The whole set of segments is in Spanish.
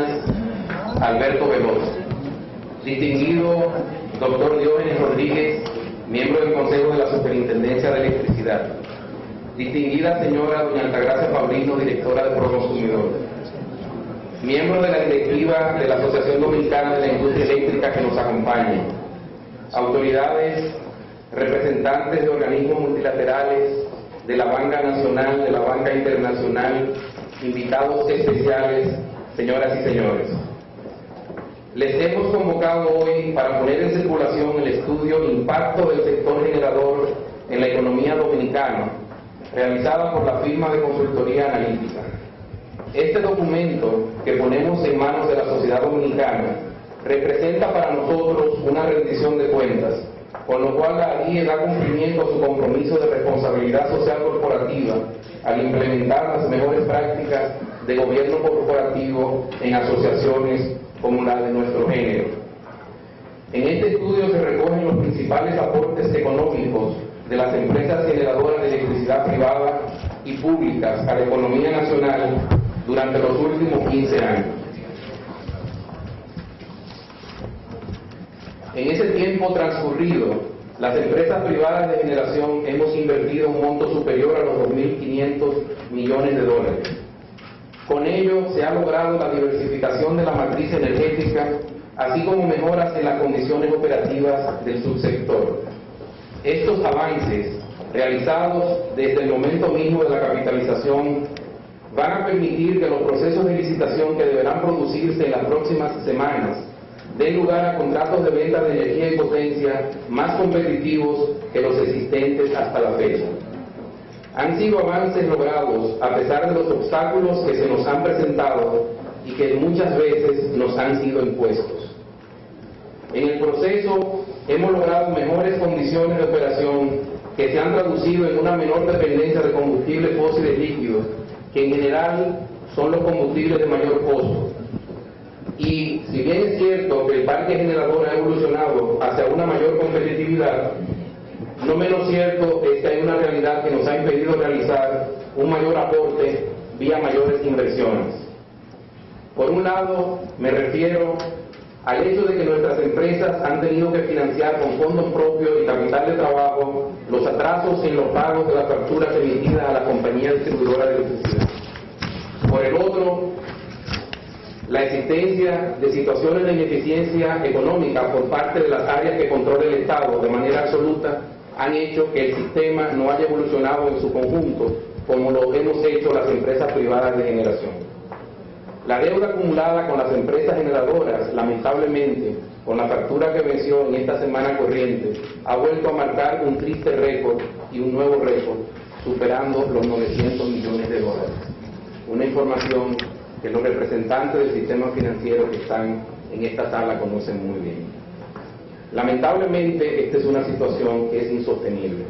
Cabañas, Alberto Veloz. Distinguido doctor Diógenes Rodríguez, miembro del Consejo de la Superintendencia de Electricidad. Distinguida señora doña Altagracia Paulino, directora de Proconsumidor. Miembro de la directiva de la Asociación Dominicana de la Industria Eléctrica que nos acompaña. Autoridades, representantes de organismos multilaterales, de la banca nacional, de la banca internacional, invitados especiales, señoras y señores. Les hemos convocado hoy para poner en circulación el estudio Impacto del sector generador en la economía dominicana, realizada por la firma de consultoría analítica. Este documento que ponemos en manos de la sociedad dominicana representa para nosotros una rendición de cuentas, con lo cual la ADIE da cumplimiento a su compromiso de responsabilidad social corporativa al implementar las mejores prácticas de gobierno corporativo en asociaciones como la de nuestro género. En este estudio se recogen los principales aportes económicos de las empresas generadoras de electricidad privada y públicas a la economía nacional durante los últimos 15 años. En ese tiempo transcurrido, las empresas privadas de generación hemos invertido un monto superior a los 2.500 millones de dólares. Con ello se ha logrado la diversificación de la matriz energética, así como mejoras en las condiciones operativas del subsector. Estos avances, realizados desde el momento mismo de la capitalización, van a permitir que los procesos de licitación que deberán producirse en las próximas semanas den lugar a contratos de venta de energía y potencia más competitivos que los existentes hasta la fecha. Han sido avances logrados a pesar de los obstáculos que se nos han presentado y que muchas veces nos han sido impuestos. En el proceso hemos logrado mejores condiciones de operación que se han traducido en una menor dependencia de combustibles fósiles líquidos, que en general son los combustibles de mayor costo. Y si bien es cierto que el parque generador ha evolucionado hacia una mayor competitividad, no menos cierto es que hay una realidad que nos ha impedido realizar un mayor aporte vía mayores inversiones. Por un lado, me refiero al hecho de que nuestras empresas han tenido que financiar con fondos propios y capital de trabajo los atrasos en los pagos de las facturas emitidas a la compañía distribuidora de electricidad. Por el otro, la existencia de situaciones de ineficiencia económica por parte de las áreas que controla el Estado de manera absoluta han hecho que el sistema no haya evolucionado en su conjunto como lo hemos hecho las empresas privadas de generación. La deuda acumulada con las empresas generadoras, lamentablemente, con la factura que venció en esta semana corriente, ha vuelto a marcar un triste récord y un nuevo récord, superando los 900 millones de dólares. Una información que los representantes del sistema financiero que están en esta sala conocen muy bien. Lamentablemente, esta es una situación que es insostenible.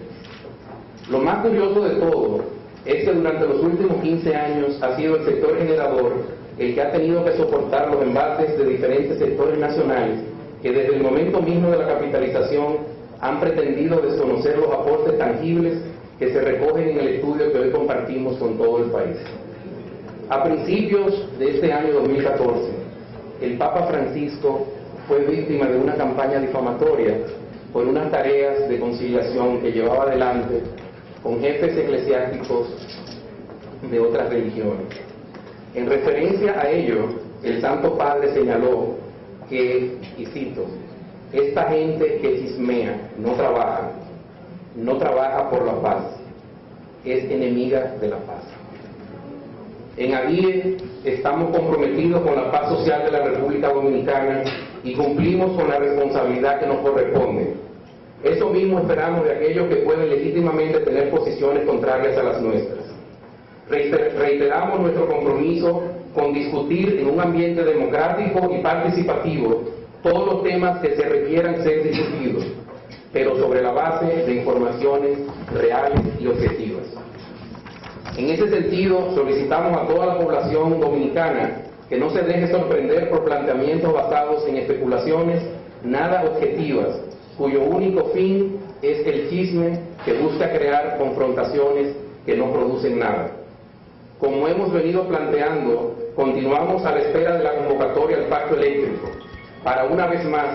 Lo más curioso de todo es que durante los últimos 15 años ha sido el sector generador el que ha tenido que soportar los embates de diferentes sectores nacionales que desde el momento mismo de la capitalización han pretendido desconocer los aportes tangibles que se recogen en el estudio que hoy compartimos con todo el país. A principios de este año 2014, el Papa Francisco fue víctima de una campaña difamatoria por unas tareas de conciliación que llevaba adelante con jefes eclesiásticos de otras religiones. En referencia a ello, el Santo Padre señaló que, y cito, esta gente que chismea no trabaja por la paz, es enemiga de la paz. En ADIE estamos comprometidos con la paz social de la República Dominicana y cumplimos con la responsabilidad que nos corresponde. Eso mismo esperamos de aquellos que pueden legítimamente tener posiciones contrarias a las nuestras. Reiteramos nuestro compromiso con discutir en un ambiente democrático y participativo todos los temas que se requieran ser discutidos, pero sobre la base de informaciones reales y objetivas. En ese sentido, solicitamos a toda la población dominicana que no se deje sorprender por planteamientos basados en especulaciones nada objetivas, cuyo único fin es el chisme que busca crear confrontaciones que no producen nada. Como hemos venido planteando continuamos a la espera de la convocatoria al pacto eléctrico, para una vez más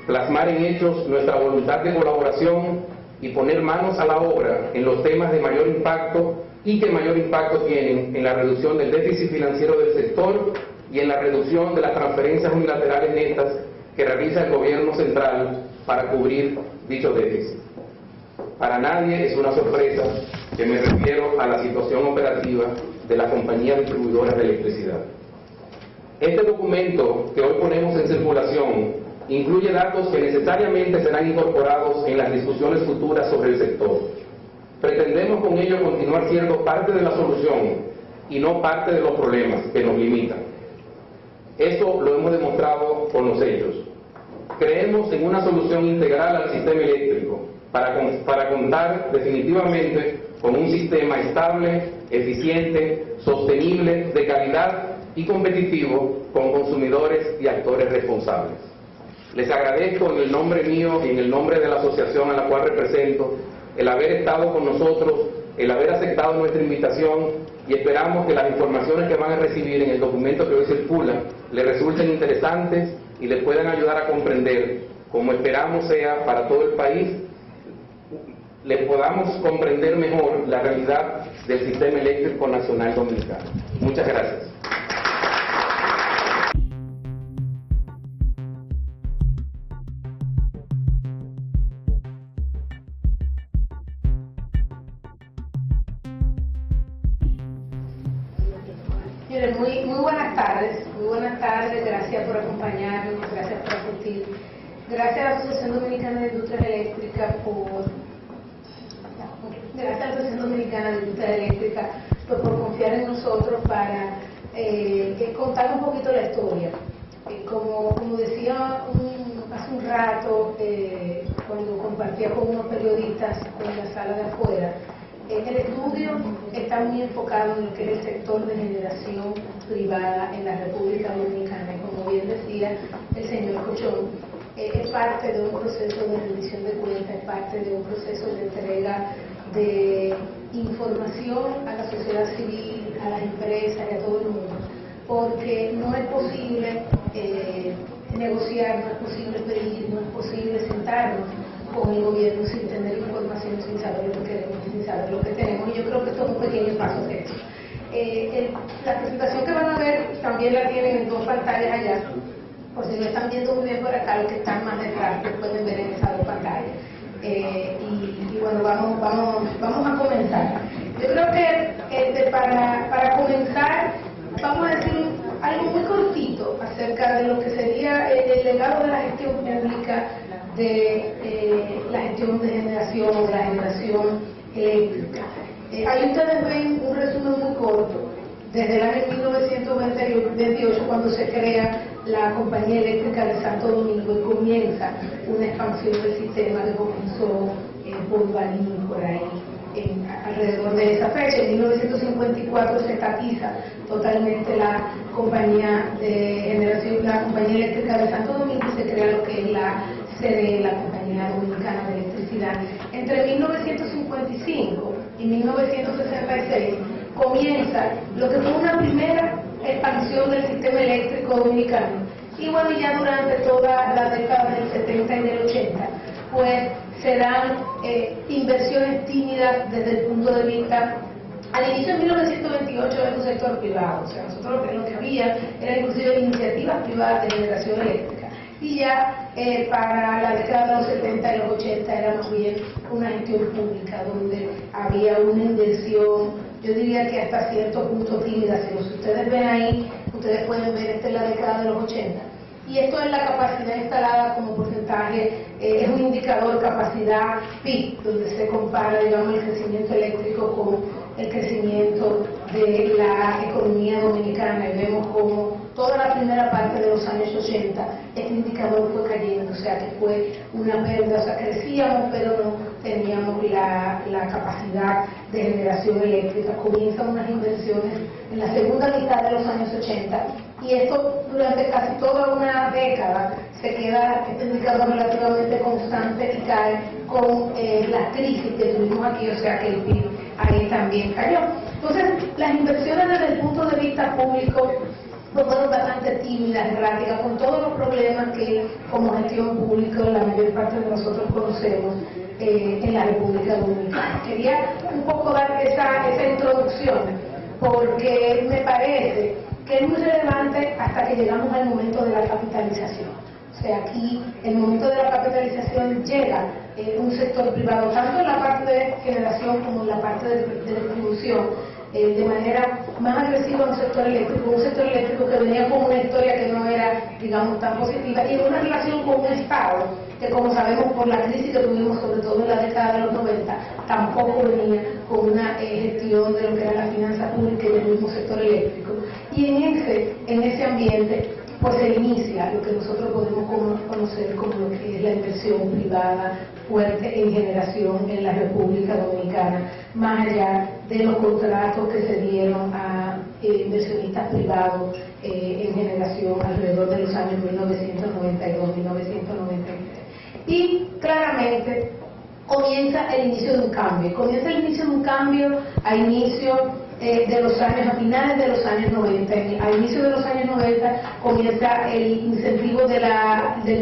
plasmar en hechos nuestra voluntad de colaboración y poner manos a la obra en los temas de mayor impacto y que mayor impacto tienen en la reducción del déficit financiero del sector y en la reducción de las transferencias unilaterales netas que realiza el gobierno central para cubrir dicho déficit. Para nadie es una sorpresa que me refiero a la situación operativa de las compañías distribuidoras de electricidad. Este documento que hoy ponemos en circulación incluye datos que necesariamente serán incorporados en las discusiones futuras sobre el sector. Pretendemos con ello continuar siendo parte de la solución y no parte de los problemas que nos limitan. Eso lo hemos demostrado con los hechos. Creemos en una solución integral al sistema eléctrico para contar definitivamente con un sistema estable, eficiente, sostenible, de calidad y competitivo con consumidores y actores responsables. Les agradezco en el nombre mío y en el nombre de la asociación a la cual represento el haber estado con nosotros, el haber aceptado nuestra invitación y esperamos que las informaciones que van a recibir en el documento que hoy circula les resulten interesantes y les puedan ayudar a comprender, como esperamos sea para todo el país, les podamos comprender mejor la realidad del sistema eléctrico nacional dominicano. Muchas gracias. Muy buenas tardes, gracias por acompañarnos, gracias por asistir, gracias a la Asociación Dominicana de Industria Eléctrica por confiar en nosotros para contar un poquito la historia. Como decía hace un rato, cuando compartía con unos periodistas en la sala de afuera, el estudio está muy enfocado en lo que es el sector de generación privada en la República Dominicana y como bien decía el señor Cochón, es parte de un proceso de rendición de cuentas, es parte de un proceso de entrega de información a la sociedad civil, a las empresas y a todo el mundo, porque no es posible negociar, no es posible pedir, no es posible sentarnos con el gobierno sin tener información, sin saber lo que queremos, sin saber lo que tenemos, y yo creo que esto es un pequeño paso de eso. La presentación que van a ver también la tienen en 2 pantallas allá, por si no están viendo muy bien por acá, los que están más detrás lo pueden ver en esas 2 pantallas. Y bueno, vamos a comenzar. Yo creo que para comenzar vamos a decir algo muy cortito acerca de lo que sería el legado de la gestión pública, de la gestión de generación, de la generación eléctrica. Ahí ustedes ven un resumen muy corto, desde el año 1928, cuando se crea la Compañía Eléctrica de Santo Domingo y comienza una expansión del sistema que comenzó por Baní, por ahí, alrededor de esa fecha. En 1954 se estatiza totalmente la Compañía de Generación, la Compañía Eléctrica de Santo Domingo, y se crea lo que es la CDE, la Compañía Dominicana de Electricidad. Entre 1955 y 1966 comienza lo que fue una primera expansión del sistema eléctrico dominicano. Y bueno, ya durante toda la década del 70 y del 80, pues se dan inversiones tímidas desde el punto de vista. Al inicio de 1928 era un sector privado, o sea, nosotros lo que había era inclusive iniciativas privadas de generación eléctrica. Y ya para la década de los 70 y los 80 era más bien una gestión pública, donde había una inversión, yo diría que hasta cierto punto tímida. Si ustedes ven ahí, ustedes pueden ver, esta es la década de los 80. Y esto es la capacidad instalada como porcentaje, es un indicador capacidad PIB, donde se compara, digamos, el crecimiento eléctrico con el crecimiento de la economía dominicana, y vemos como toda la primera parte de los años 80 este indicador fue cayendo, o sea que fue una pérdida, o sea, crecíamos pero no teníamos la capacidad de generación eléctrica. Comienzan unas inversiones en la segunda mitad de los años 80 y esto durante casi toda una década se queda este indicador relativamente constante y cae con la crisis que tuvimos aquí, o sea que el PIB ahí también cayó. Entonces, las inversiones desde el punto de vista público pues fueron bastante tímidas, erráticas, con todos los problemas que como gestión pública la mayor parte de nosotros conocemos en la República Dominicana. Quería un poco dar esa introducción porque me parece que es muy relevante hasta que llegamos al momento de la capitalización. O sea, aquí el momento de la capitalización llega un sector privado, tanto en la parte de generación como en la parte de distribución, de manera más agresiva a un sector eléctrico que venía con una historia que no era, digamos, tan positiva, y en una relación con un Estado que, como sabemos por la crisis que tuvimos, sobre todo en la década de los 90, tampoco venía con una gestión de lo que era la finanza pública y del mismo sector eléctrico. Y en ese ambiente pues se inicia lo que nosotros podemos conocer como lo que es la inversión privada fuerte en generación en la República Dominicana, más allá de los contratos que se dieron a inversionistas privados en generación alrededor de los años 1992, 1993. Y claramente comienza el inicio de un cambio, a inicio de los años, a finales de los años 90. A inicio de los años 90 comienza el incentivo del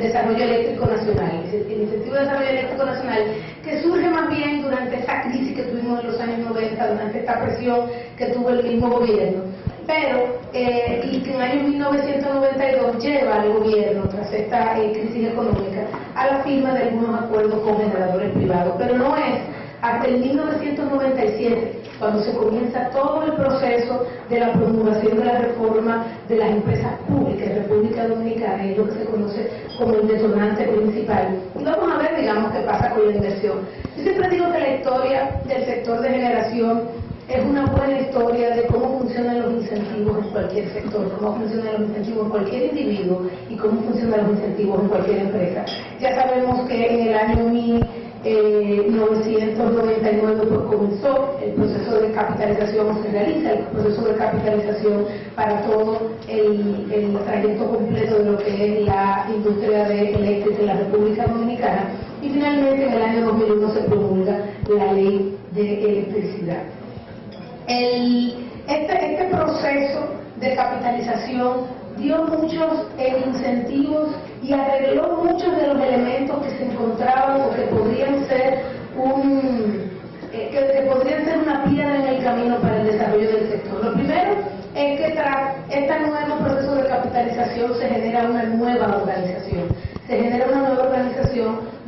desarrollo eléctrico nacional, el incentivo de desarrollo eléctrico nacional que surge más bien durante esta crisis que tuvimos en los años 90, durante esta presión que tuvo el mismo gobierno, pero y que en el año 1992 lleva al gobierno, tras esta crisis económica, a la firma de algunos acuerdos con generadores privados, pero no es hasta el 1997 cuando se comienza todo el proceso de la promulgación de la reforma de las empresas públicas en República Dominicana, es lo que se conoce como el detonante principal. Y vamos a ver, digamos, qué pasa con la inversión. Yo siempre digo que la historia del sector de generación es una buena historia de cómo funcionan los incentivos en cualquier sector, cómo funcionan los incentivos en cualquier individuo y cómo funcionan los incentivos en cualquier empresa. Ya sabemos que en el año 1999 pues comenzó el proceso de capitalización, se realiza el proceso de capitalización para todo el trayecto completo de lo que es la industria eléctrica en la República Dominicana, y finalmente en el año 2001 se promulga la ley de electricidad. Este proceso de capitalización dio muchos incentivos y arregló muchos de los elementos que se encontraban o que podrían ser una piedra en el camino para el desarrollo del sector. Lo primero es que tras este nuevo proceso de capitalización se genera una nueva organización.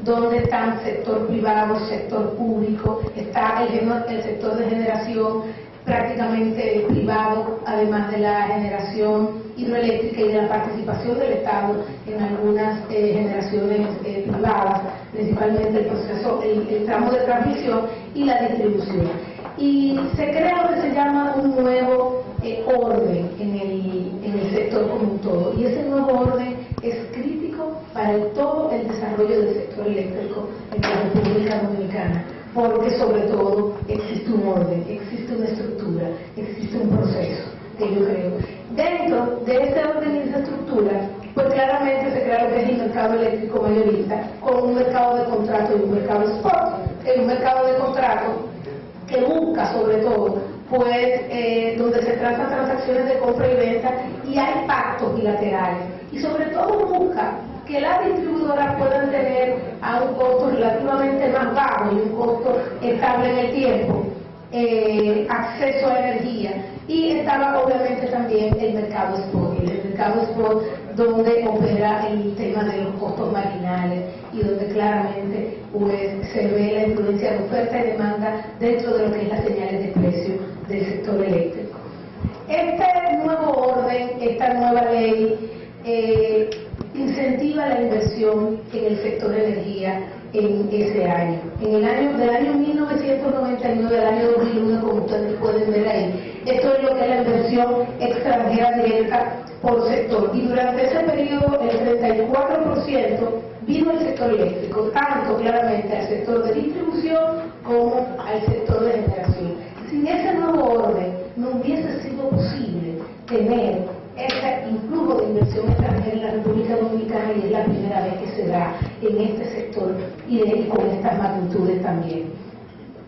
Donde están sector privado, sector público, está el sector de generación prácticamente privado, además de la generación hidroeléctrica y de la participación del Estado en algunas generaciones privadas, principalmente el tramo de transmisión y la distribución. Y se crea lo que se llama un nuevo orden en el sector como un todo, y ese nuevo orden es crítico para todo el desarrollo del sector eléctrico en la República Dominicana, porque sobre todo existe un orden, existe una estructura, existe un proceso que yo creo. Dentro de ese orden y esa estructura, pues claramente se crea lo que es el mercado eléctrico mayorista, con un mercado de contrato y un mercado spot, que es un mercado de contrato que busca sobre todo, pues, donde se tratan transacciones de compra y venta y hay pactos bilaterales, y sobre todo busca que las distribuidoras puedan tener a un costo relativamente más bajo y un costo estable en el tiempo, acceso a energía. Y estaba obviamente también el mercado spot, donde opera el tema de los costos marginales y donde claramente pues se ve la influencia de oferta y demanda dentro de lo que es las señales de precio del sector eléctrico. Este nuevo orden, esta nueva ley incentiva la inversión en el sector de energía en ese año. Del año 1999 al año 2001, como ustedes pueden ver ahí, esto es lo que es la inversión extranjera directa por sector. Y durante ese periodo, el 34% vino el sector eléctrico, tanto claramente al sector de distribución como al sector de generación. Sin ese nuevo orden, no hubiese sido posible tener este influjo de inversión extranjera en la República Dominicana, y es la primera vez que se da en este sector y con estas magnitudes también.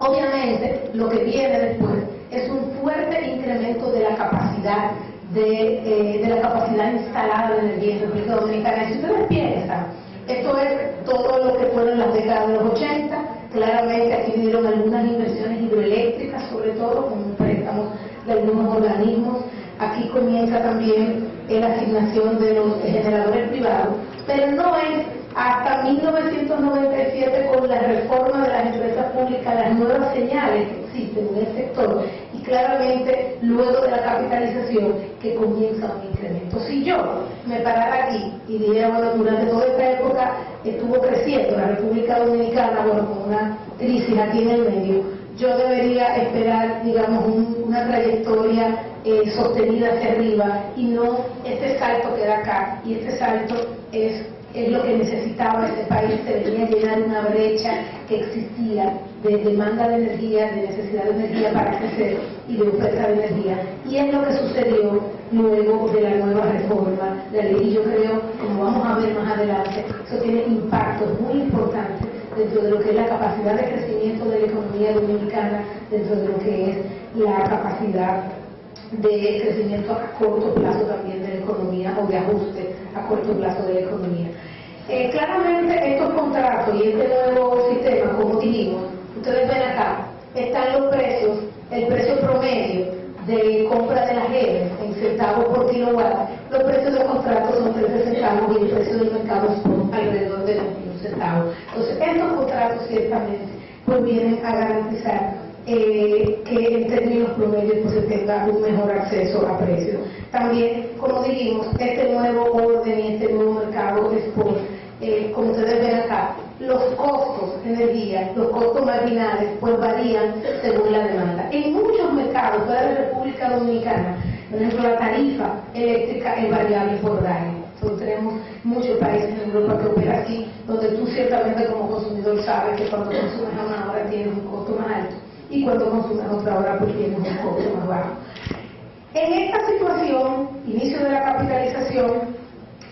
Obviamente, lo que viene después es un fuerte incremento de la capacidad de la capacidad instalada de energía en República Dominicana. Y si ustedes piensan, esto es todo lo que fueron las décadas de los 80, claramente aquí vinieron algunas inversiones hidroeléctricas, sobre todo con préstamos de algunos organismos. Aquí comienza también la asignación de los generadores privados, pero no es hasta 1997 con la reforma de las empresas públicas, las nuevas señales que existen en el sector y claramente luego de la capitalización que comienza un incremento. Si yo me parara aquí y dijera, bueno, durante toda esta época estuvo creciendo la República Dominicana, bueno, con una crisis aquí en el medio, yo debería esperar, digamos, una trayectoria sostenida hacia arriba y no este salto que da acá, y este salto es lo que necesitaba este país. Se venía a llenar una brecha que existía de demanda de energía, de necesidad de energía para crecer y de oferta de energía, y es lo que sucedió luego de la nueva reforma de la ley. Y yo creo, como vamos a ver más adelante, eso tiene impactos muy importantes dentro de lo que es la capacidad de crecimiento de la economía dominicana, dentro de lo que es la capacidad de crecimiento a corto plazo también de la economía, o de ajuste a corto plazo de la economía. Claramente estos contratos y este nuevo sistema, como dijimos, ustedes ven acá, están los precios, el precio promedio de compra de las genes en centavos por kilowatt. Los precios de contratos son 13 centavos y el precio del mercado es alrededor de 21 centavos. Entonces estos contratos ciertamente pues vienen a garantizar que en términos promedios pues se tenga un mejor acceso a precios. También, como dijimos, este nuevo orden y este nuevo mercado spot, como ustedes ven acá, los costos de energía, los costos marginales, pues varían según la demanda. En muchos mercados fuera de la República Dominicana, por ejemplo, la tarifa eléctrica es variable por horario. Entonces tenemos muchos países en Europa que operan aquí, donde tú ciertamente como consumidor sabes que cuando consumes a una hora tienes un costo más alto y cuando consumes a otra hora pues tienes un costo más bajo. En esta situación, inicio de la capitalización,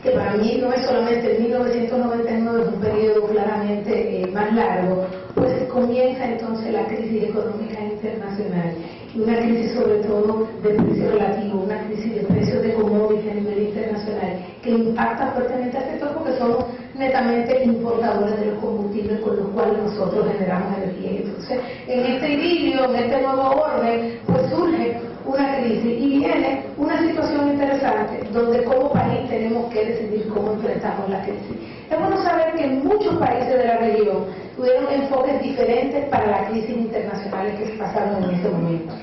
que para mí no es solamente el 1999, es un periodo claramente más largo, pues comienza entonces la crisis económica internacional, y una crisis sobre todo de precio relativo, una crisis de precios de commodities a nivel internacional, que impacta fuertemente al sector porque somos netamente importadores de los combustibles con los cuales nosotros generamos energía. Entonces, en este idilio, en este nuevo orden, pues surge una crisis y viene una situación interesante donde como país tenemos que decidir cómo enfrentamos la crisis. Es bueno saber que muchos países de la región tuvieron enfoques diferentes para las crisis internacionales que se pasaron en ese momento.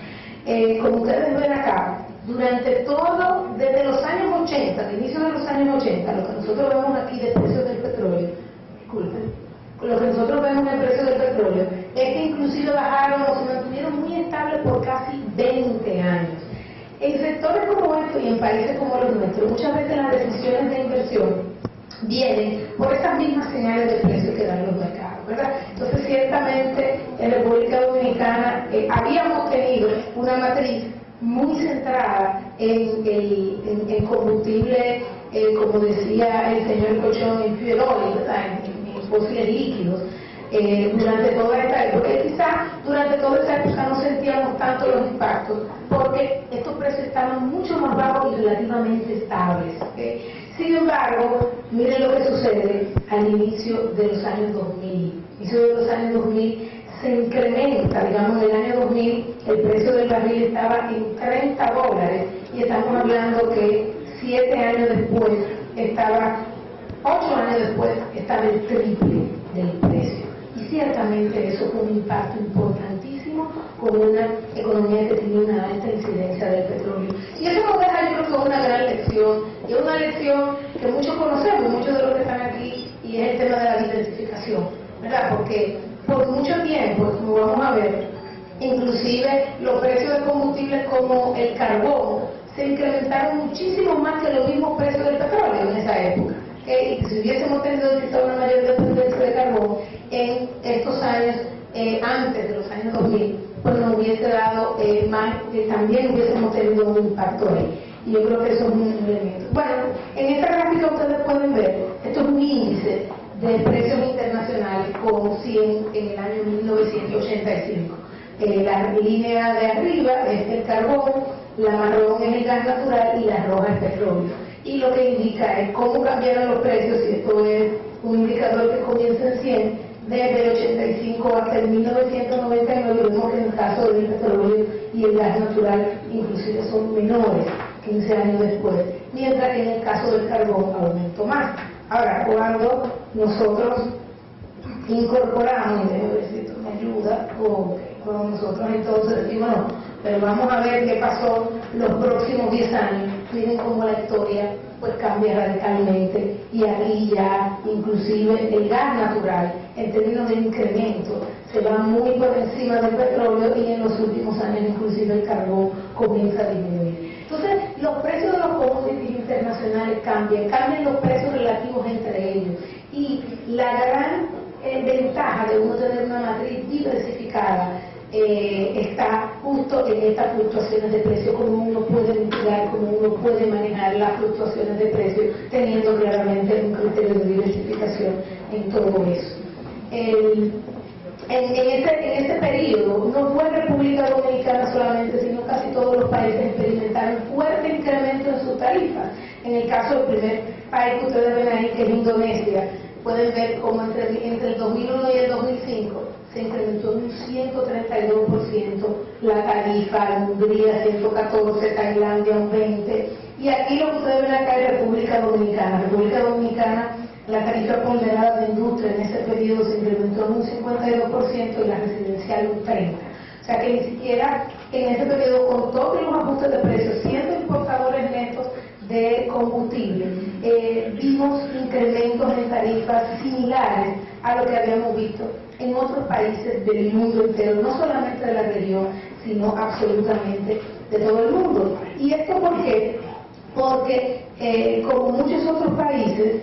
Como ustedes ven acá, durante todo, desde los años 80, el inicio de los años 80, lo que nosotros vemos aquí de precios del petróleo, disculpen, lo que nosotros vemos en el precio del petróleo, es que inclusive bajaron o se mantuvieron muy estables por casi 20 años. En sectores como estos y en países como los nuestros, muchas veces las decisiones de inversión vienen por esas mismas señales de precio que dan los mercados, ¿verdad? Entonces, ciertamente, en República Dominicana habíamos tenido una matriz muy centrada en combustible, como decía el señor Colchón, en fuel oil, ¿verdad? En fósiles líquidos, durante toda esta época. Y quizás durante toda esta época no sentíamos tanto los impactos, porque estos precios estaban mucho más bajos y relativamente estables. Sin embargo, miren lo que sucede al inicio de los años 2000. Inicio de los años 2000 se incrementa, digamos, en el año 2000 el precio del barril estaba en $30 y estamos hablando que 7 años después estaba, 8 años después estaba el triple del precio. Y ciertamente eso fue un impacto importantísimo con una economía que tiene una alta incidencia del petróleo. Y eso nos deja, yo creo que una gran lección, y es una lección que muchos conocemos, muchos de los que están aquí, y es el tema de la diversificación, ¿verdad? Porque por mucho tiempo, como vamos a ver, inclusive los precios de combustibles como el carbón se incrementaron muchísimo más que los mismos precios del petróleo en esa época. Y si hubiésemos tenido quizá una mayor dependencia de carbón en estos años, antes de los años 2000, pues nos hubiese dado más, también hubiésemos tenido un impacto ahí. Y yo creo que eso es un elemento. Bueno, en esta gráfica ustedes pueden ver, esto es un índice de precios internacionales con 100 en el año 1985. La línea de arriba es el carbón, la marrón es el gas natural y la roja es petróleo. Y lo que indica es cómo cambiaron los precios, y esto es un indicador que comienza en 100, desde el 85 hasta el 1999, vemos que en el caso del petróleo y el gas natural inclusive son menores 15 años después, mientras que en el caso del carbón aumentó más. Ahora, cuando nosotros incorporamos, y déjame ver si esto me ayuda, cuando nosotros entonces decimos no, pero vamos a ver qué pasó los próximos 10 años, miren cómo la historia pues cambia radicalmente, y aquí ya inclusive el gas natural en términos de incremento se va muy por encima del petróleo, y en los últimos años inclusive el carbón comienza a disminuir. Entonces los precios de los commodities internacionales cambian los precios relativos entre ellos, y la gran ventaja de uno tener una matriz diversificada está justo en estas fluctuaciones de precio, como uno puede mitigar, como uno puede manejar las fluctuaciones de precio, teniendo claramente un criterio de diversificación en todo eso. En este periodo, no fue República Dominicana solamente, sino casi todos los países experimentaron fuerte incremento en sus tarifas. En el caso del primer país que ustedes ven ahí, que es Indonesia, pueden ver cómo entre el 2001 y el 2005 se incrementó en un 132% la tarifa, en Hungría 114%, Tailandia un 20%, y aquí lo que ustedes ven acá es República Dominicana. República Dominicana, la tarifa ponderada de industria en ese periodo se incrementó en un 52% y la residencial un 30%. O sea que ni siquiera en ese periodo, con todos los ajustes de precios, siendo importadores netos de combustible, vimos incrementos en tarifas similares a lo que habíamos visto en otros países del mundo entero, no solamente de la región, sino absolutamente de todo el mundo. ¿Y esto por qué? Porque como muchos otros países,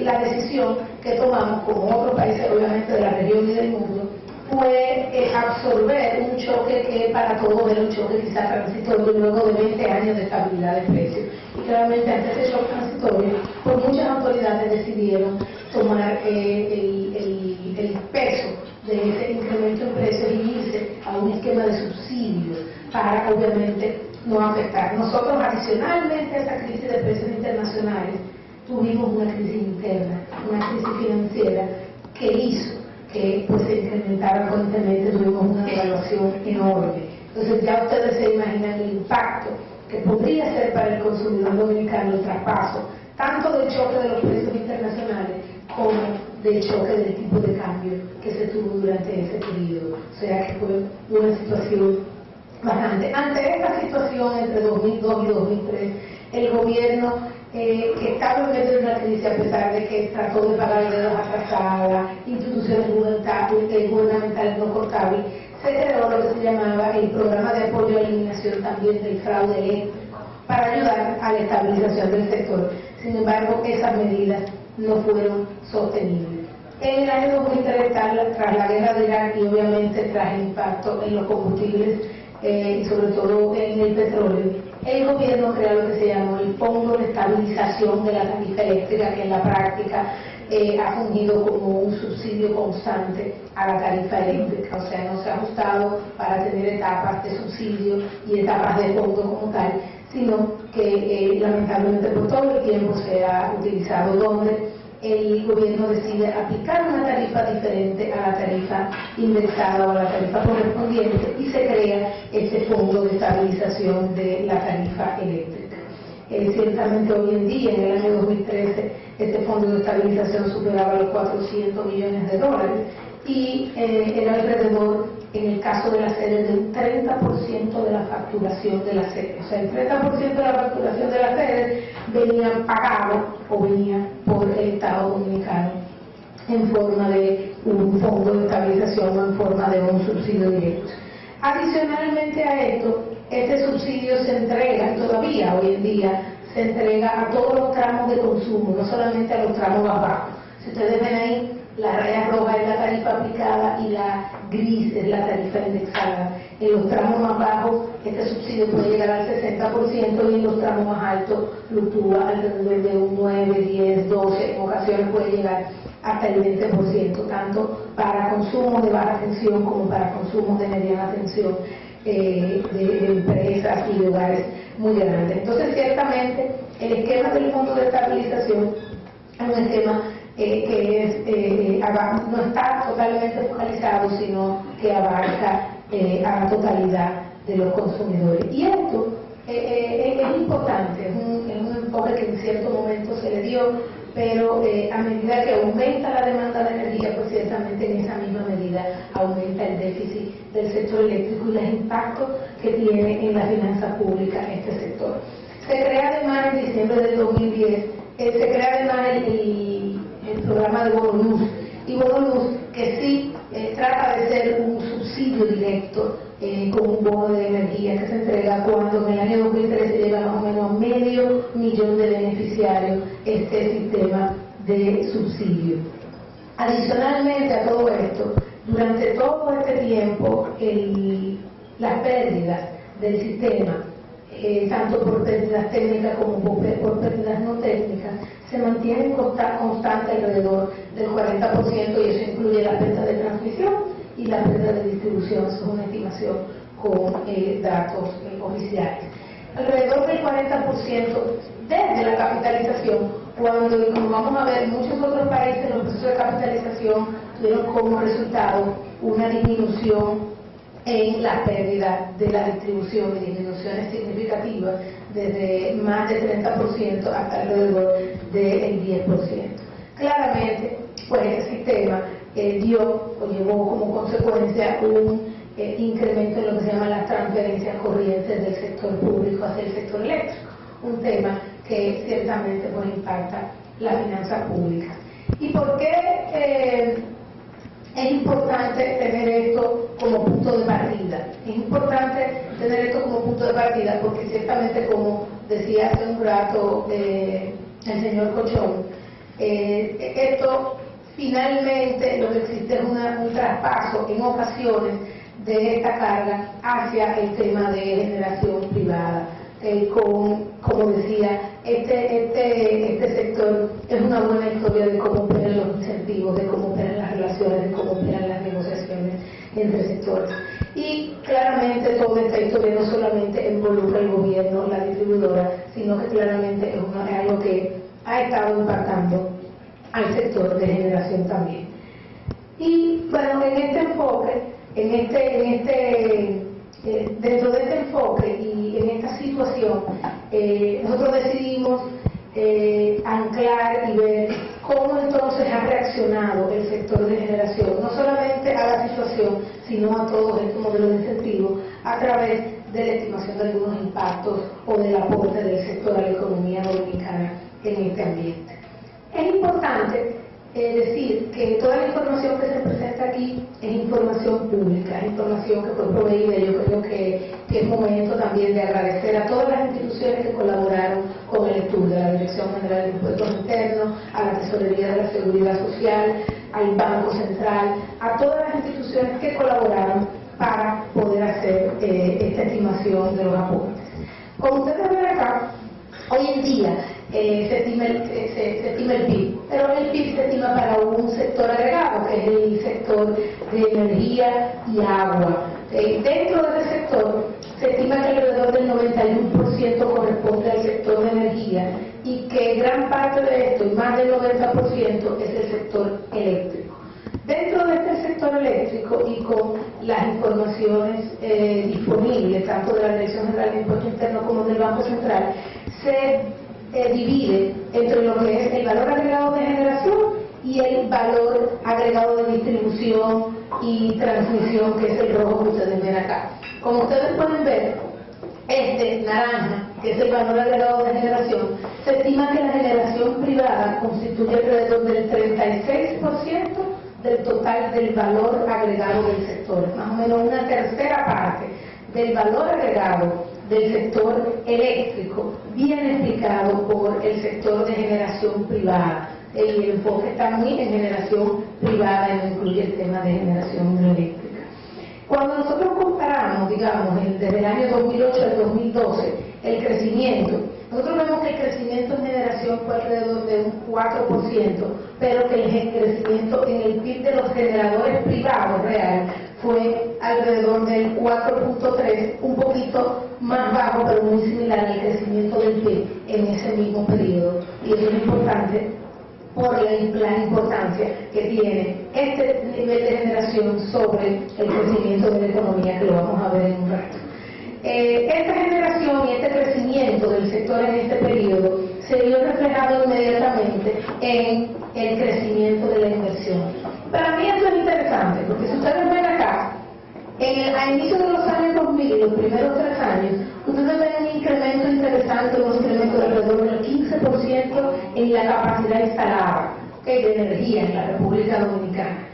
la decisión que tomamos, como otros países obviamente de la región y del mundo, fue absorber un choque que para todos era un choque quizá transitorio luego de 20 años de estabilidad de precios. Y claramente ante ese shock transitorio, pues muchas autoridades decidieron tomar el peso de ese incremento en precios y irse a un esquema de subsidios para obviamente no afectar. Nosotros adicionalmente a esa crisis de precios internacionales tuvimos una crisis interna, una crisis financiera que hizo que pues se incrementara constantemente, tuvimos una devaluación enorme. Entonces ya ustedes se imaginan el impacto que podría ser para el consumidor dominicano el traspaso, tanto del choque de los precios internacionales como del choque del tipo de cambio que se tuvo durante ese periodo. O sea que fue una situación bastante. Ante esta situación entre 2002 y 2003, el gobierno que estaba en medio de una crisis, a pesar de que trató de pagar deudas atrasadas, instituciones gubernamentales no contables, se creó lo que se llamaba el programa de apoyo a la eliminación también del fraude eléctrico para ayudar a la estabilización del sector. Sin embargo, esas medidas no fueron sostenibles. En el año 2003, tras la guerra de Irak y obviamente tras el impacto en los combustibles y sobre todo en el petróleo, el gobierno crea lo que se llamó el Fondo de Estabilización de la Tarifa Eléctrica, que en la práctica ha fungido como un subsidio constante a la tarifa eléctrica, o sea, no se ha ajustado para tener etapas de subsidio y etapas de fondo como tal, sino que lamentablemente por todo el tiempo se ha utilizado donde el gobierno decide aplicar una tarifa diferente a la tarifa indexada o a la tarifa correspondiente y se crea ese fondo de estabilización de la tarifa eléctrica. Ciertamente hoy en día, en el año 2013, este fondo de estabilización superaba los 400 millones de dólares y era alrededor, en el caso de las sedes, de un 30% de la facturación de las sedes. O sea, el 30% de la facturación de las sedes venían pagados o venían por el Estado Dominicano en forma de un fondo de estabilización o en forma de un subsidio directo. Adicionalmente a esto, este subsidio se entrega, todavía hoy en día, se entrega a todos los tramos de consumo, no solamente a los tramos más bajos. Si ustedes ven ahí, la raya roja es la tarifa aplicada y la gris es la tarifa indexada. En los tramos más bajos, este subsidio puede llegar al 60% y en los tramos más altos fluctúa alrededor de un 9, 10, 12, en ocasiones puede llegar hasta el 20%, tanto para consumos de baja tensión como para consumos de mediana tensión. de empresas y de hogares muy grandes. Entonces, ciertamente, el esquema del Fondo de Estabilización es un esquema no está totalmente focalizado, sino que abarca a la totalidad de los consumidores. Y esto es importante, es un enfoque que en cierto momento se le dio, pero a medida que aumenta la demanda de energía, pues ciertamente en esa misma medida aumenta el déficit del sector eléctrico y los impactos que tiene en la finanza pública este sector. Se crea además en diciembre del 2010, se crea además el programa de Bono Luz, y Bono Luz que sí trata de ser un subsidio directo con un bono de energía que se entrega cuando en el año 2013 llega más o menos a 500.000 de beneficiarios este sistema de subsidio. Adicionalmente a todo esto, durante todo este tiempo las pérdidas del sistema, tanto por pérdidas técnicas como por pérdidas no técnicas, se mantienen constante alrededor del 40%, y eso incluye la pérdida de transmisión y la pérdida de distribución. Eso es una estimación con datos oficiales. Alrededor del 40% desde la capitalización, cuando, como vamos a ver, muchos otros países los procesos de capitalización tuvieron como resultado una disminución en la pérdida de la distribución, y disminuciones significativas desde más del 30% hasta alrededor del 10%. Claramente, pues el sistema llevó como consecuencia un incremento en lo que se llama las transferencias corrientes del sector público hacia el sector eléctrico, un tema que ciertamente pues impacta la finanza pública. ¿Y por qué es importante tener esto como punto de partida? Es importante tener esto como punto de partida porque ciertamente, como decía hace un rato el señor Cochón, esto finalmente lo que existe es un traspaso en ocasiones de esta carga hacia el tema de generación privada. Como decía, este sector es una buena historia de cómo operan los incentivos, de cómo operan las relaciones, de cómo operan las negociaciones entre sectores. Y claramente toda esta historia no solamente involucra el gobierno, la distribuidora, sino que claramente es algo que ha estado impactando al sector de generación también. Y bueno, en este enfoque, dentro de este enfoque y en esta situación, nosotros decidimos anclar y ver cómo entonces ha reaccionado el sector de generación, no solamente a la situación, sino a todo este modelo de incentivo, a través de la estimación de algunos impactos o del aporte del sector a la economía dominicana en este ambiente. Es importante decir que toda la información que se presenta aquí es información pública, es información que fue proveída. Yo creo que es momento también de agradecer a todas las instituciones que colaboraron con el estudio, a la Dirección General de Impuestos Internos, a la Tesorería de la Seguridad Social, al Banco Central, a todas las instituciones que colaboraron para poder hacer esta estimación de los aportes. Como ustedes ven acá, hoy en día se estima el PIB, pero el PIB se estima para un sector agregado, que es el sector de energía y agua. Dentro de ese sector se estima que alrededor del 91% corresponde al sector de energía y que gran parte de esto, y más del 90%, es el sector eléctrico. Dentro de este sector eléctrico y con las informaciones disponibles, tanto de la Dirección General de Impuestos Internos como del Banco Central, se divide entre lo que es el valor agregado de generación y el valor agregado de distribución y transmisión, que es el rojo que ustedes ven acá. Como ustedes pueden ver, este naranja, que es el valor agregado de generación, se estima que la generación privada constituye alrededor del 36% del total del valor agregado del sector, más o menos una tercera parte del valor agregado del sector eléctrico viene explicado por el sector de generación privada. El enfoque está muy en generación privada y no incluye el tema de generación eléctrica. Cuando nosotros comparamos, digamos, desde el año 2008 al 2012, el crecimiento, nosotros vemos que el crecimiento en generación fue alrededor de un 4%, pero que el crecimiento en el PIB de los generadores privados real fue alrededor del 4.3, un poquito más bajo, pero muy similar al crecimiento del PIB en ese mismo periodo. Y eso es importante por la importancia que tiene este nivel de generación sobre el crecimiento de la economía, que lo vamos a ver en un rato. Esta generación y este crecimiento del sector en este periodo se vio reflejado inmediatamente en el crecimiento de la inversión. Para mí esto es interesante, porque si ustedes ven acá, a inicio de los años 2000, los primeros 3 años, ustedes ven un incremento interesante, un incremento de alrededor del 15% en la capacidad instalada de energía en la República Dominicana.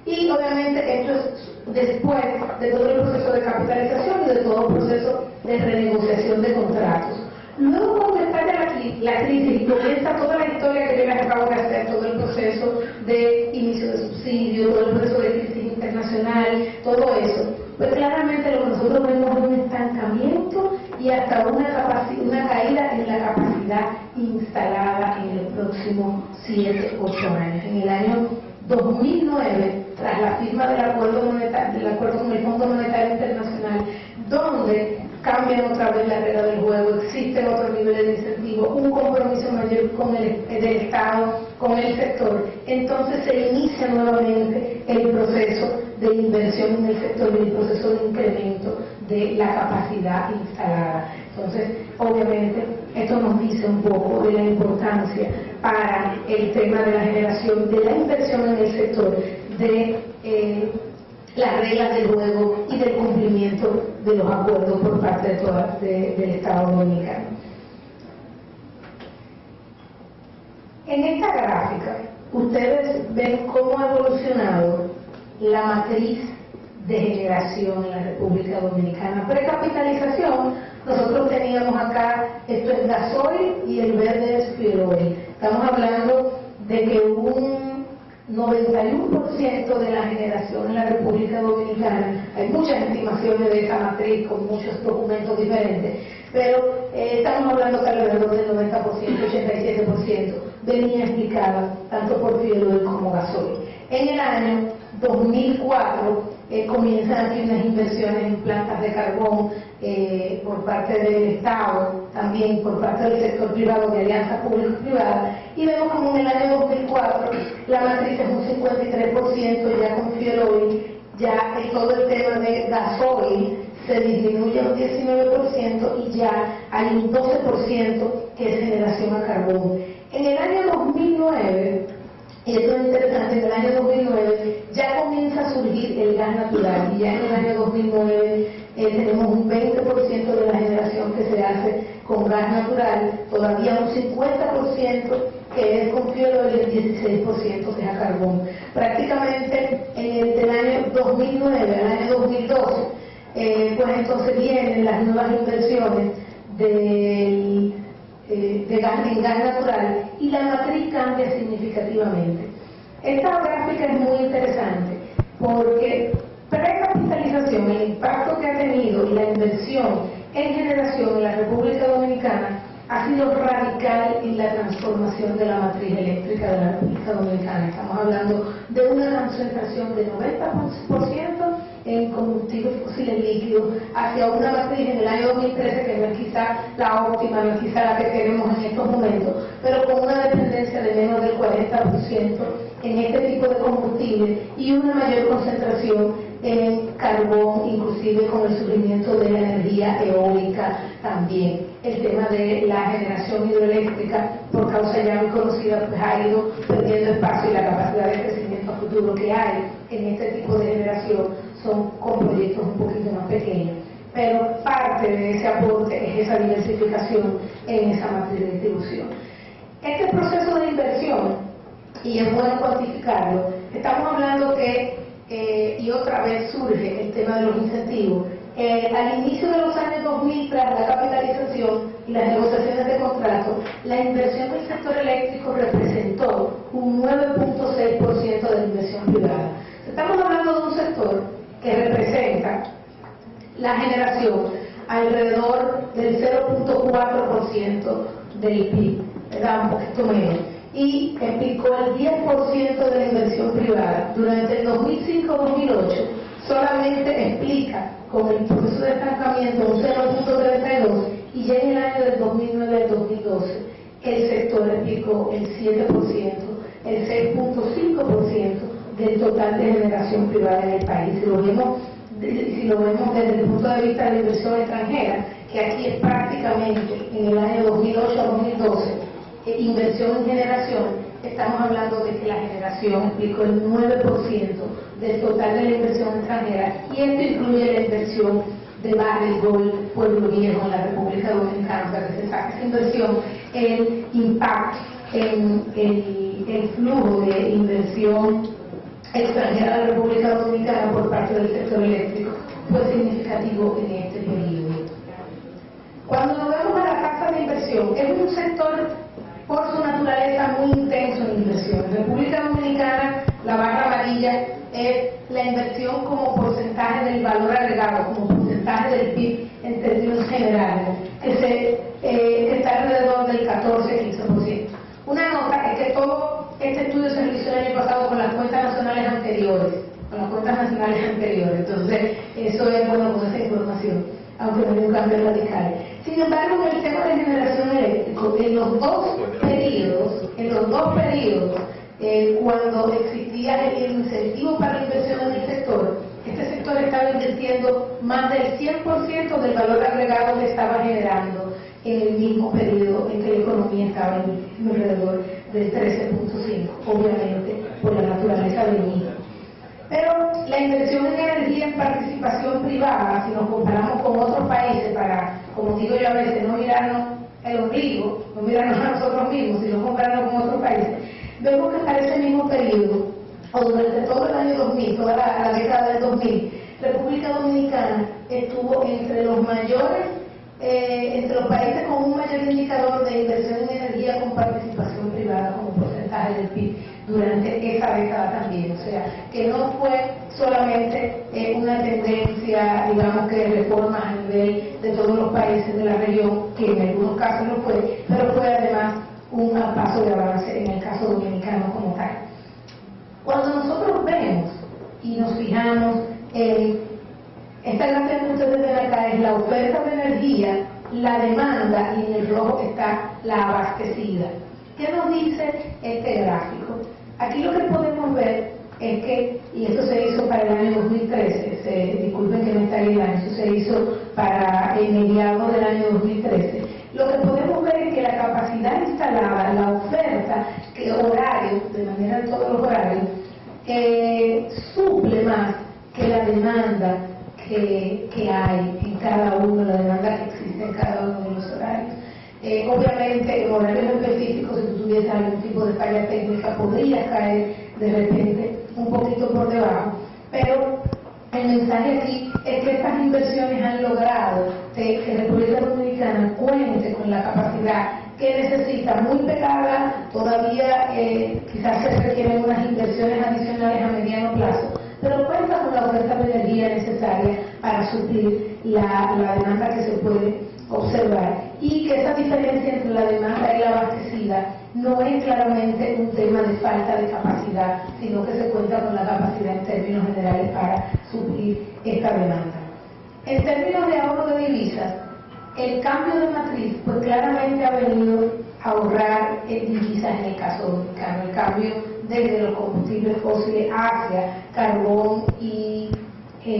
Y obviamente esto es después de todo el proceso de capitalización y de todo el proceso de renegociación de contratos. Luego, cuando estalla la crisis y comienza toda la historia que yo les acabo de hacer, todo el proceso de inicio de subsidio, todo el proceso de crisis internacional, todo eso, pues claramente lo que nosotros vemos es un estancamiento y hasta una caída en la capacidad instalada en el próximo 7-8 años. En el año 2009, tras la firma del acuerdo con el Fondo Monetario Internacional, donde cambian otra vez la regla del juego, existen otros niveles de incentivo, un compromiso mayor del Estado con el sector, entonces se inicia nuevamente el proceso de inversión en el sector y el proceso de incremento de la capacidad instalada. Entonces, obviamente, esto nos dice un poco de la importancia para el tema de la generación, de la inversión en el sector, de las reglas del juego y del cumplimiento de los acuerdos por parte del Estado Dominicano. En esta gráfica, ustedes ven cómo ha evolucionado la matriz de generación en la República Dominicana. Precapitalización, nosotros teníamos acá, esto es gasoil y el verde es fuel oil. Estamos hablando de que un 91% de la generación en la República Dominicana, hay muchas estimaciones de esa matriz con muchos documentos diferentes, pero estamos hablando que alrededor del 90%, 87% venía explicada tanto por fuel oil como gasoil. En el año 2004 comienzan aquí unas inversiones en plantas de carbón por parte del Estado, también por parte del sector privado, de alianzas público-privadas, y vemos como en el año 2004 la matriz es un 53% ya con fuel oil, ya todo el tema de gasoil se disminuye a un 19% y ya hay un 12% que es generación a carbón. En el año 2009, y esto es interesante, en el año 2009 ya comienza a surgir el gas natural, y ya en el año 2009 tenemos un 20% de la generación que se hace con gas natural, todavía un 50% que es con fuel oil y el 16% que es a carbón. Prácticamente del año 2009 al año 2012, pues entonces vienen las nuevas inversiones de gas natural y la matriz cambia significativamente. Esta gráfica es muy interesante porque precapitalización, el impacto que ha tenido la inversión en generación en la República Dominicana ha sido radical en la transformación de la matriz eléctrica de la República Dominicana. Estamos hablando de una concentración de 90% en combustibles fósiles líquidos hacia una matriz en el año 2013 que no es quizá la óptima, no es quizá la que tenemos en estos momentos, pero con una dependencia de menos del 40% en este tipo de combustible y una mayor concentración en carbón, inclusive con el surgimiento de la energía eólica también. El tema de la generación hidroeléctrica, por causa ya muy conocida, pues ha ido perdiendo espacio y la capacidad de crecimiento futuro que hay en este tipo de generación son con proyectos un poquito más pequeños. Pero parte de ese aporte es esa diversificación en esa matriz de distribución. Este proceso de inversión, y es bueno cuantificarlo, estamos hablando que, y otra vez surge el tema de los incentivos, al inicio de los años 2000, tras la capitalización y las negociaciones de contrato, la inversión del sector eléctrico representó un 9.6% de la inversión privada. Estamos hablando de un sector que representa la generación alrededor del 0.4% del PIB, era un poquito menos, y explicó el 10% de la inversión privada. Durante el 2005-2008 solamente explica con el proceso de estancamiento un 0.32 y ya en el año del 2009 al 2012 el sector explicó el 7%, el 6.5% del total de generación privada en el país. Si lo vemos desde el punto de vista de la inversión extranjera, que aquí es prácticamente en el año 2008 a 2012, inversión en generación, estamos hablando de que la generación explicó el 9% del total de la inversión extranjera, y esto incluye la inversión de Barrio Gol, Pueblo Viejo en la República Dominicana. O sea, que se saca esa inversión, el impacto en el flujo de inversión extranjera a la República Dominicana por parte del sector eléctrico fue significativo en este periodo. Cuando nos vemos a la tasa de inversión, es un sector por su naturaleza muy intenso en inversión. En República Dominicana, la barra amarilla es la inversión como porcentaje del valor agregado, como porcentaje del PIB en términos generales, que está alrededor del 14-15%. Una nota es que todo este estudio se realizó el año pasado con las cuentas nacionales anteriores, entonces eso es bueno con esa información, aunque no hay un cambio radical. Sin embargo, en el tema de generación eléctrica, en los dos periodos, cuando existía el incentivo para la inversión en el sector, este sector estaba invirtiendo más del 100% del valor agregado que estaba generando en el mismo periodo en que la economía estaba en alrededor del 13.5%, obviamente por la naturaleza del mismo. Pero la inversión en energía en participación privada, si nos comparamos con otros países, para, como digo yo a veces, no mirarnos el ombligo, no mirarnos a nosotros mismos, sino compararnos con otros países, vemos que para ese mismo periodo, o durante todo el año 2000, toda la década del 2000, República Dominicana estuvo entre los mayores, entre los países con un mayor indicador de inversión en energía con participación privada como porcentaje del PIB durante esa década también. O sea, que no fue solamente una tendencia, digamos, que de reformas a nivel de todos los países de la región, que en algunos casos lo fue, pero fue además un paso de avance en el caso dominicano como tal. Cuando nosotros vemos y nos fijamos en esta gráfica que ustedes ven acá, es la oferta de energía, la demanda, y en el rojo está la abastecida. ¿Qué nos dice este gráfico? Aquí lo que podemos ver es que, y esto se hizo para el año 2013, disculpen que no está ahí el año, eso se hizo para el mediado del año 2013, lo que podemos ver es que la capacidad instalada, la oferta, horario, de manera de todos los horarios, suple más que la demanda que hay en cada uno, la demanda que existe en cada uno de los horarios. Obviamente, en horarios específicos, si tú tuvieses algún tipo de falla técnica, podrías caer de repente un poquito por debajo, pero el mensaje aquí es que estas inversiones han logrado que República Dominicana cuente con la capacidad que necesita, muy pegada, todavía quizás se requieren unas inversiones adicionales a mediano plazo, pero cuenta con la oferta de energía necesaria para suplir la demanda que se puede observar, y que esa diferencia entre la demanda y la abastecida no es claramente un tema de falta de capacidad, sino que se cuenta con la capacidad en términos generales para suplir esta demanda. En términos de ahorro de divisas, el cambio de matriz pues claramente ha venido a ahorrar divisas en el caso dominicano, el cambio desde los combustibles fósiles hacia carbón y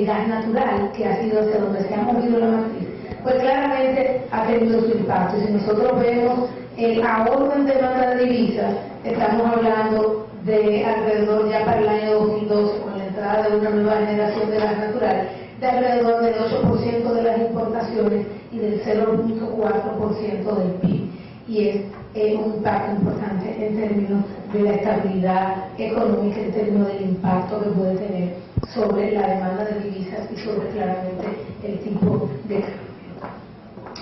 gas natural, que ha sido hacia donde se ha movido la matriz, pues claramente ha tenido su impacto. Si nosotros vemos el ahorro en demanda de divisas, estamos hablando de alrededor, ya para el año 2012, con la entrada de una nueva generación de gas natural, de alrededor del 8% de las importaciones y del 0.4% del PIB. Y es un impacto importante en términos de la estabilidad económica, en términos del impacto que puede tener sobre la demanda de divisas y sobre claramente el tipo de cambio.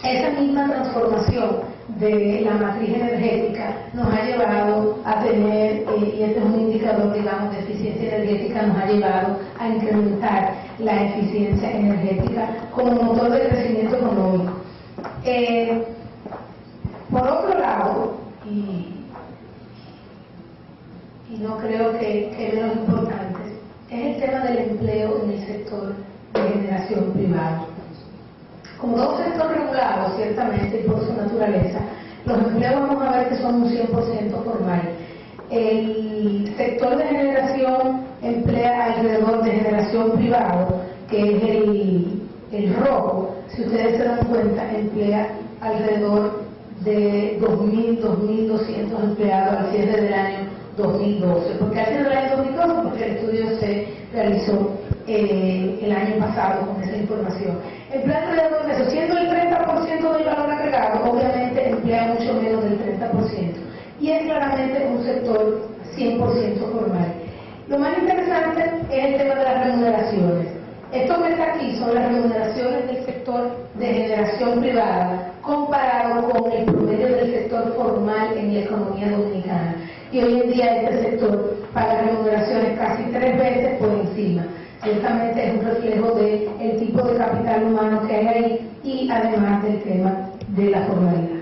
Esa misma transformación de la matriz energética nos ha llevado a tener, y este es un indicador, digamos, de eficiencia energética, nos ha llevado a incrementar la eficiencia energética como motor de crecimiento económico. Por otro lado, y no creo que menos importante, es el tema del empleo en el sector de generación privado. Como todo sector regulado, ciertamente, y por su naturaleza, los empleos vamos a ver que son un 100% formal. El sector de generación emplea alrededor de generación privado, que es el rojo, si ustedes se dan cuenta, emplea alrededor de 2.200 empleados al cierre del año 2012. ¿Por qué al cierre del año 2012? Porque el estudio se realizó el año pasado con esa información. Emplea alrededor de eso, siendo el 30% del valor agregado, obviamente emplea mucho menos del 30%. Y es claramente un sector 100% formal. Lo más interesante es el tema de las remuneraciones. Esto que está aquí son las remuneraciones del sector de generación privada comparado con el promedio del sector formal en la economía dominicana. Y hoy en día este sector paga remuneraciones casi 3 veces por encima. Ciertamente es un reflejo del tipo de capital humano que hay ahí y además del tema de la formalidad.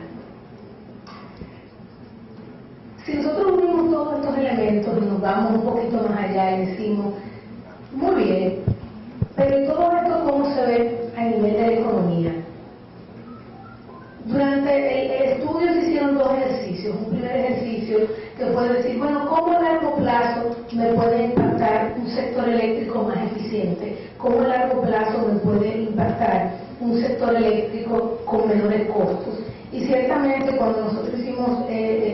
Si nosotros unimos todos estos elementos y nos vamos un poquito más allá y decimos, muy bien, pero ¿y todo esto cómo se ve a nivel de la economía? Durante el estudio se hicieron 2 ejercicios. Un primer ejercicio que fue decir, bueno, ¿cómo a largo plazo me puede impactar un sector eléctrico más eficiente? ¿Cómo a largo plazo me puede impactar un sector eléctrico con menores costos? Y ciertamente cuando nosotros hicimos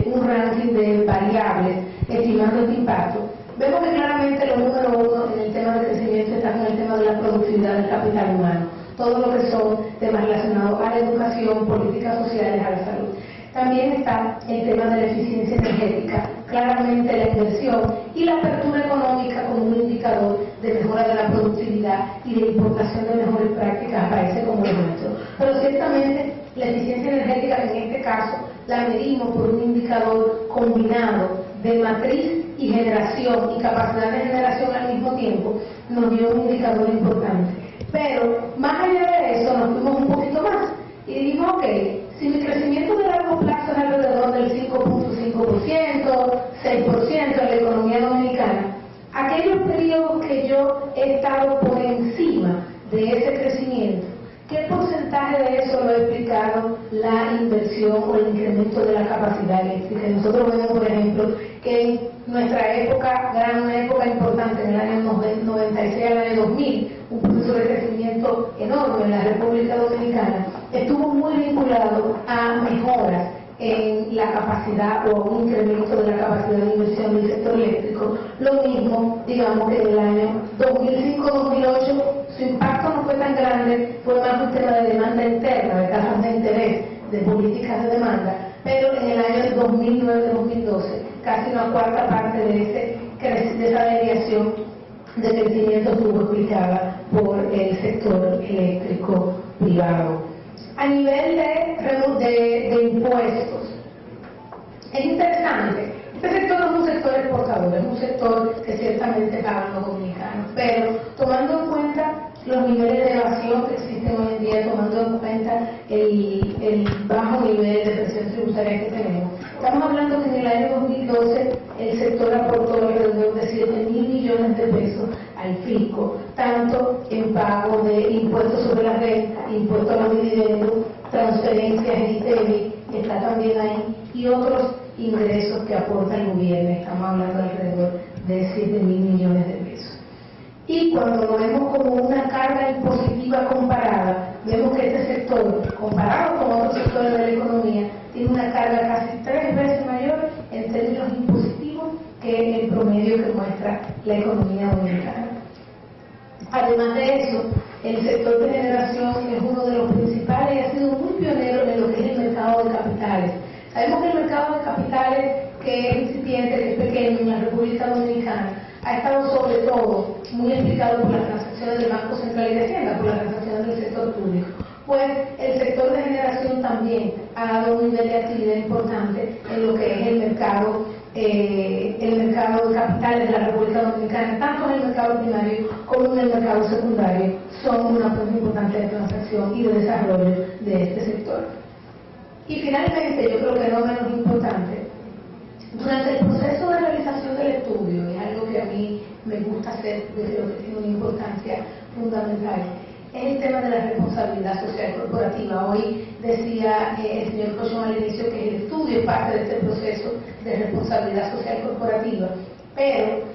un ranking de variables estimando este impacto, vemos que claramente lo número 1 en el tema de crecimiento está con el tema de la productividad del capital humano, todo lo que son temas relacionados a la educación, políticas sociales, a la salud. También está el tema de la eficiencia energética, claramente la inversión y la apertura económica como un indicador de mejora de la productividad y de importación de mejores prácticas a países como el nuestro. Pero ciertamente la eficiencia energética en este caso la medimos por un indicador combinado de matriz y generación y capacidad de generación al mismo tiempo, nos dio un indicador importante. Pero más allá de eso nos fuimos un poquito más y dijimos, ok, si mi crecimiento de largo plazo es alrededor del 5.5%, 6% en la economía dominicana, aquellos periodos que yo he estado por encima de ese crecimiento, ¿qué porcentaje de eso lo ha explicado la inversión o el incremento de la capacidad eléctrica? Nosotros vemos, por ejemplo, que en nuestra época, una época importante, en el año 96 al año 2000, un proceso de crecimiento enorme en la República Dominicana, estuvo muy vinculado a mejoras en la capacidad o a un incremento de la capacidad de inversión del sector eléctrico. Lo mismo, digamos que en el año 2005-2008 su impacto no fue tan grande, fue más un tema de demanda interna, de tasas de interés, de políticas de demanda, pero en el año 2009-2012 casi una cuarta parte de esa variación de crecimiento estuvo explicada por el sector eléctrico privado. A nivel de impuestos, es interesante. Este sector no es un sector exportador, es un sector que ciertamente pagan los dominicanos, pero tomando en cuenta los niveles de evasión que existen hoy en día, tomando en cuenta el bajo nivel de presión tributaria que tenemos, estamos hablando que en el año 2012 el sector aportó alrededor de 7.000 millones de pesos al fisco, tanto en pago de impuestos sobre la renta, impuestos a los dividendos, transferencias en ITEVI, que está también ahí, y otros ingresos que aporta el gobierno. Estamos hablando alrededor de 7.000 millones de pesos. Y cuando lo vemos como una carga impositiva comparada, vemos que este sector, comparado con otros sectores de la economía, tiene una carga casi 3 veces mayor en términos impositivos que el promedio que muestra la economía dominicana. Además de eso, el sector de generación es uno de los principales y ha sido muy pionero en lo que es el mercado de capitales. Sabemos que el mercado de capitales, que es incipiente, que es pequeño en la República Dominicana, ha estado sobre todo muy explicado por las transacciones del Banco Central y de Hacienda, por las transacciones del sector público. Pues el sector de generación también ha dado un nivel de actividad importante en lo que es el mercado el mercado de capitales de la República Dominicana, tanto en el mercado primario como en el mercado secundario, son una fuente importante de transacción y de desarrollo de este sector. Y finalmente, yo creo que no menos importante, durante el proceso de realización del estudio, es algo que a mí me gusta hacer, creo que tiene una importancia fundamental, es el tema de la responsabilidad social corporativa. Hoy decía el señor Cochón al inicio que el estudio es parte de este proceso de responsabilidad social corporativa, pero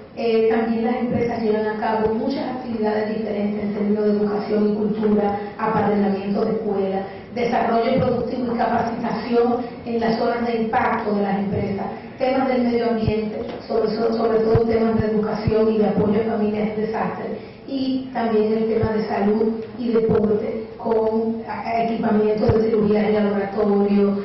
también las empresas llevan a cabo muchas actividades diferentes en términos de educación y cultura, apadrinamiento de escuelas, desarrollo productivo y capacitación en las zonas de impacto de las empresas, temas del medio ambiente, sobre todo temas de educación y de apoyo a familias en desastre, y también el tema de salud y deporte con equipamiento de cirugía de laboratorio,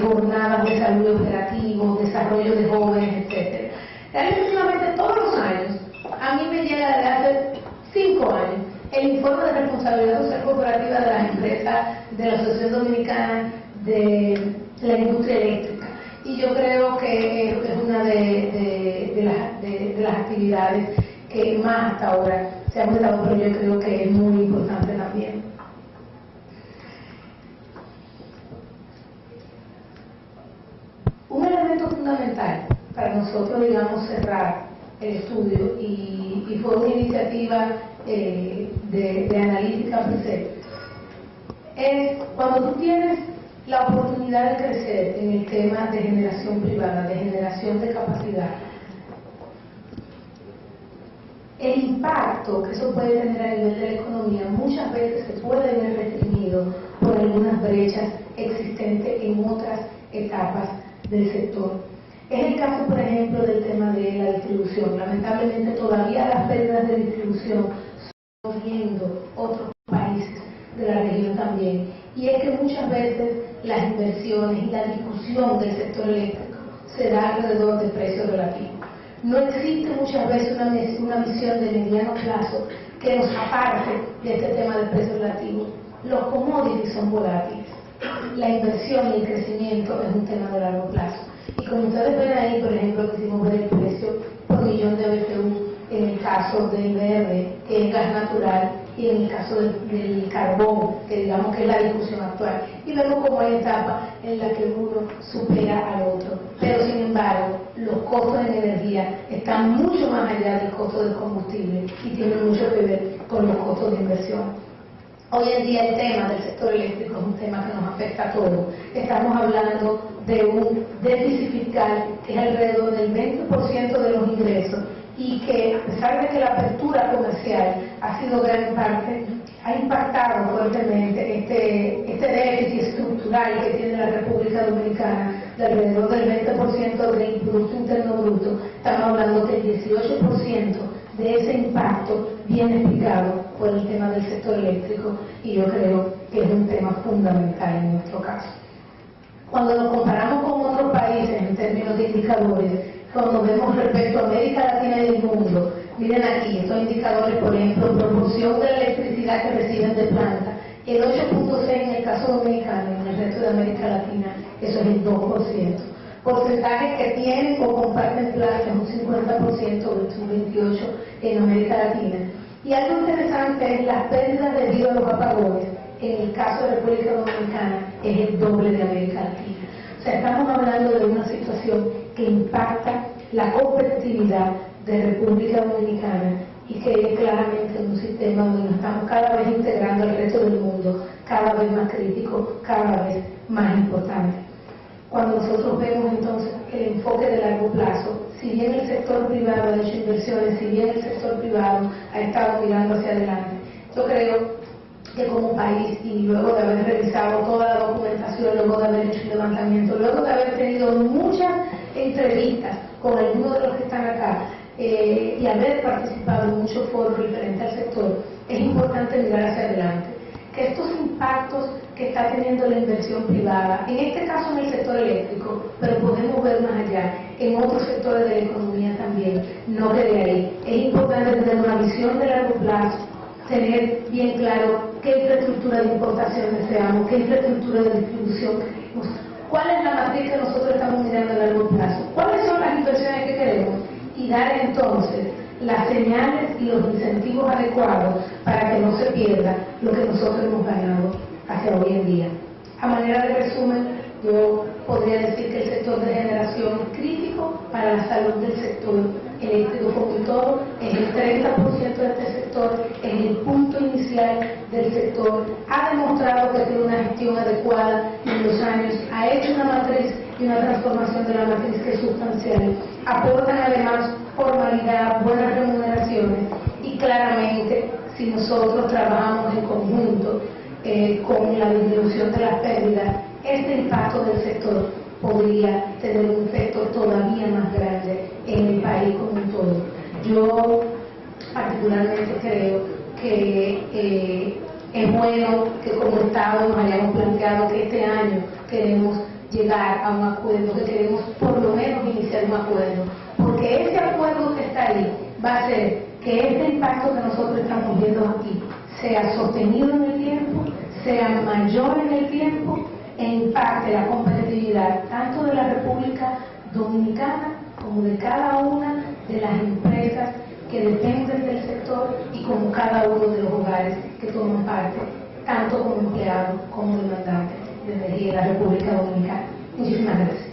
jornadas de salud operativo, desarrollo de jóvenes, etc. Últimamente todos los años, a mí me llega desde hace 5 años el informe de responsabilidad social corporativa de las empresas de la Asociación Dominicana de la Industria Eléctrica, y yo creo que es una de las actividades que más hasta ahora se ha prestado, pero yo creo que es muy importante también. Un elemento fundamental para nosotros, digamos, cerrar el estudio, y fue una iniciativa de analítica presente, es cuando tú tienes la oportunidad de crecer en el tema de generación privada, de generación de capacidad, el impacto que eso puede tener a nivel de la economía muchas veces se puede ver restringido por algunas brechas existentes en otras etapas del sector. Es el caso, por ejemplo, del tema de la distribución. Lamentablemente todavía las pérdidas de distribución son viendo otros países de la región también. Y es que muchas veces las inversiones y la discusión del sector eléctrico se da alrededor de precios relativos. No existe muchas veces una visión de mediano plazo que nos aparte de este tema del precio relativo. Los commodities son volátiles. La inversión y el crecimiento es un tema de largo plazo. Y como ustedes ven ahí, por ejemplo, quisimos ver el precio por millón de BTU en el caso del verde, que es gas natural, y en el caso del carbón, que digamos que es la discusión actual. Y vemos cómo hay etapas en las que uno supera al otro. Pero sin embargo, los costos en energía están mucho más allá del costo del combustible y tienen mucho que ver con los costos de inversión. Hoy en día el tema del sector eléctrico es un tema que nos afecta a todos. Estamos hablando de un déficit fiscal que es alrededor del 20% de los ingresos, y que a pesar de que la apertura comercial ha sido gran parte, ha impactado fuertemente este déficit estructural que tiene la República Dominicana de alrededor del 20% del Producto Interno Bruto. Estamos hablando que el 18% de ese impacto viene explicado por el tema del sector eléctrico, y yo creo que es un tema fundamental en nuestro caso. Cuando nos comparamos con otros países en términos de indicadores, cuando vemos respecto a América Latina y el mundo, miren aquí, estos indicadores, por ejemplo, proporción de la electricidad que reciben de planta, el 8.6 en el caso dominicano, y en el resto de América Latina eso es el 2%. Porcentajes que tienen o comparten planta, un 50% versus un 28% en América Latina. Y algo interesante es las pérdidas debido a los apagones. En el caso de República Dominicana es el doble de América Latina. O sea, estamos hablando de una situación que impacta la competitividad de República Dominicana, y que es claramente un sistema donde nos estamos cada vez integrando al resto del mundo, cada vez más crítico, cada vez más importante. Cuando nosotros vemos entonces el enfoque de largo plazo, si bien el sector privado ha hecho inversiones, si bien el sector privado ha estado mirando hacia adelante, yo creo que como país, y luego de haber revisado toda la documentación, luego de haber hecho el levantamiento, luego de haber tenido muchas entrevistas con algunos de los que están acá, y haber participado en muchos foros referentes al sector, es importante mirar hacia adelante. Que estos impactos que está teniendo la inversión privada, en este caso en el sector eléctrico, pero podemos ver más allá, en otros sectores de la economía también, no quede ahí. Es importante tener una visión de largo plazo, tener bien claro qué infraestructura de importación deseamos, qué infraestructura de distribución queremos, cuál es la matriz que nosotros estamos mirando a largo plazo, cuáles son las inversiones que queremos y dar entonces las señales y los incentivos adecuados para que no se pierda lo que nosotros hemos ganado hacia hoy en día. A manera de resumen, yo podría decir que el sector de generación es crítico para la salud del sector eléctrico como un todo, es el 30% de este sector, es el punto inicial del sector, ha demostrado que tiene una gestión adecuada en los años, ha hecho una matriz y una transformación de la matriz que es sustancial, aportan además formalidad, buenas remuneraciones y claramente si nosotros trabajamos en conjunto con la disminución de las pérdidas, este impacto del sector podría tener un efecto todavía más grande en el país como un todo. Yo particularmente creo que es bueno que como Estado nos hayamos planteado que este año queremos llegar a un acuerdo, que queremos por lo menos iniciar un acuerdo, porque ese acuerdo que está ahí va a hacer que este impacto que nosotros estamos viendo aquí sea sostenido en el tiempo, sea mayor en el tiempo e impacte la competitividad tanto de la República Dominicana como de cada una de las empresas que dependen del sector y como cada uno de los hogares que toman parte, tanto como empleados como demandantes de energía de la República Dominicana. Muchísimas gracias.